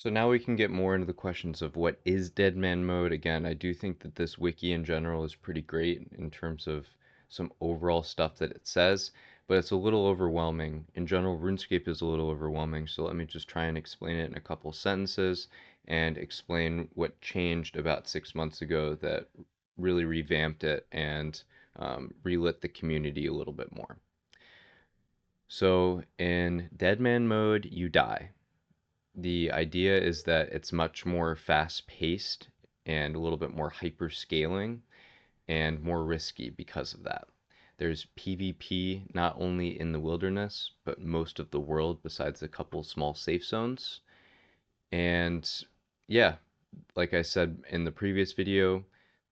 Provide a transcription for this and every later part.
So now we can get more into the questions of what is dead man mode. Again, I do think that this wiki in general is pretty great in terms of some overall stuff that it says, but it's a little overwhelming. In general, RuneScape is a little overwhelming, so let me just try and explain it in a couple sentences and explain what changed about 6 months ago that really revamped it and relit the community a little bit more. So in dead man mode, you die. The idea is that it's much more fast paced and a little bit more hyper scaling and more risky because of that. There's PvP not only in the wilderness, but most of the world besides a couple small safe zones. And yeah, like I said in the previous video,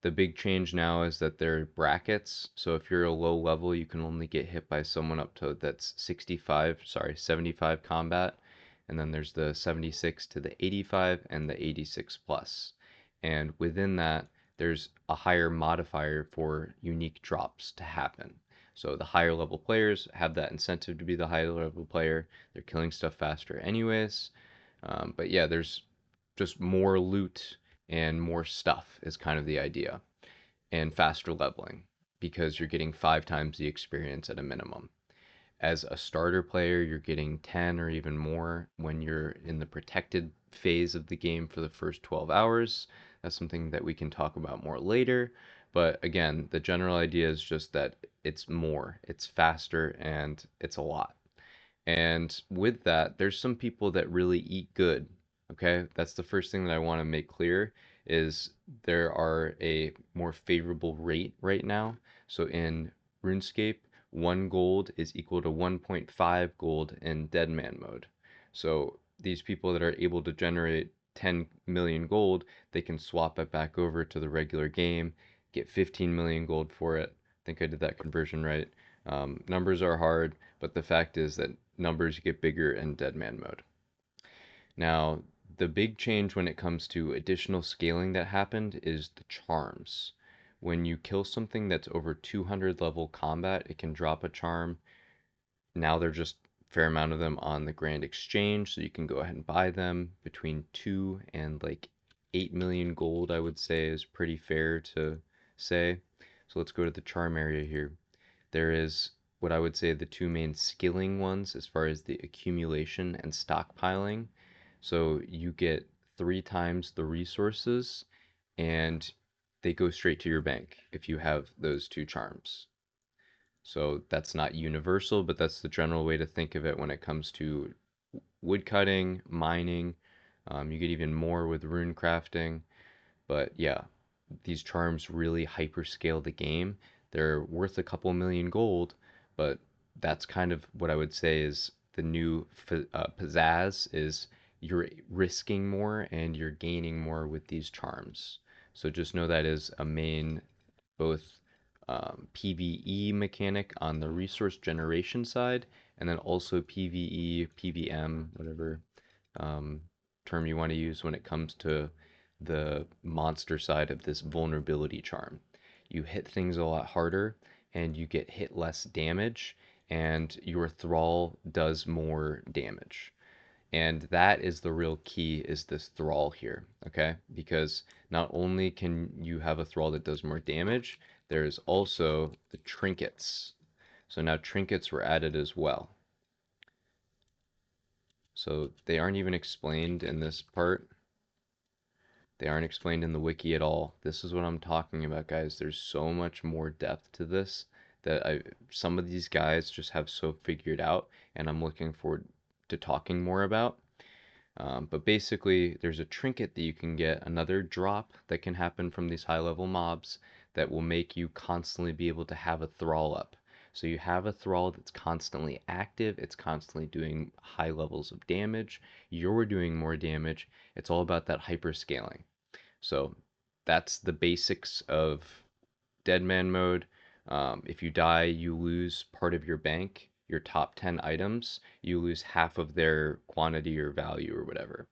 the big change now is that there are brackets. So if you're a low level, you can only get hit by someone up to that's 75 combat. And then there's the 76 to the 85 and the 86 plus. And within that, there's a higher modifier for unique drops to happen. So the higher level players have that incentive to be the higher level player. They're killing stuff faster anyways. But yeah, there's just more loot and more stuff is kind of the idea, and faster leveling because you're getting 5 times the experience at a minimum. As a starter player, you're getting 10 or even more when you're in the protected phase of the game for the first 12 hours. That's something that we can talk about more later. But again, the general idea is just that it's more, it's faster, and it's a lot. And with that, there's some people that really eat good. Okay, that's the first thing that I want to make clear is there are a more favorable rate right now. So in RuneScape, 1 gold is equal to 1.5 gold in dead man mode. So these people that are able to generate 10 million gold, they can swap it back over to the regular game, get 15 million gold for it. I think I did that conversion right. Numbers are hard, but the fact is that numbers get bigger in dead man mode. Now, the big change when it comes to additional scaling that happened is the charms. When you kill something that's over 200 level combat, it can drop a charm. Now they're just a fair amount of them on the Grand Exchange, so you can go ahead and buy them. Between 2 and like 8 million gold, I would say, is pretty fair to say. So let's go to the charm area here. There is what I would say the two main skilling ones as far as the accumulation and stockpiling. So you get 3 times the resources and they go straight to your bank if you have those two charms. So that's not universal, but that's the general way to think of it when it comes to woodcutting, mining. You get even more with rune crafting. But yeah, these charms really hyperscale the game. They're worth a couple million gold, but that's kind of what I would say is the new pizzazz is you're risking more and you're gaining more with these charms. So just know that is a main both PvE mechanic on the resource generation side, and then also PvE, PvM, whatever um, term you want to use when it comes to the monster side of this vulnerability charm. You hit things a lot harder and you get hit less damage, and your thrall does more damage. And that is the real key is this thrall here, okay? Because not only can you have a thrall that does more damage, there's also the trinkets. So now trinkets were added as well. So they aren't even explained in this part. They aren't explained in the wiki at all. This is what I'm talking about, guys. There's so much more depth to this that some of these guys just have so figured out, and I'm looking forward to talking more about. But basically, there's a trinket that you can get, another drop that can happen from these high level mobs that will make you constantly be able to have a thrall up. So you have a thrall that's constantly active, it's constantly doing high levels of damage, you're doing more damage. It's all about that hyper scaling. So that's the basics of dead man mode. If you die, you lose part of your bank, your top 10 items, you lose half of their quantity or value or whatever.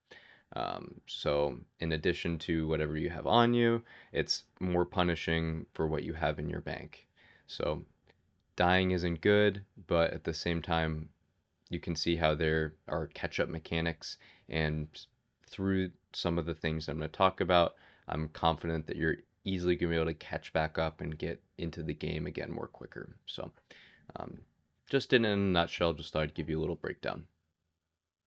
So, in addition to whatever you have on you, it's more punishing for what you have in your bank. So, dying isn't good, but at the same time, you can see how there are catch up mechanics and through some of the things I'm going to talk about, I'm confident that you're easily going to be able to catch back up and get into the game again more quicker. So, um, just in a nutshell, just thought I'd give you a little breakdown.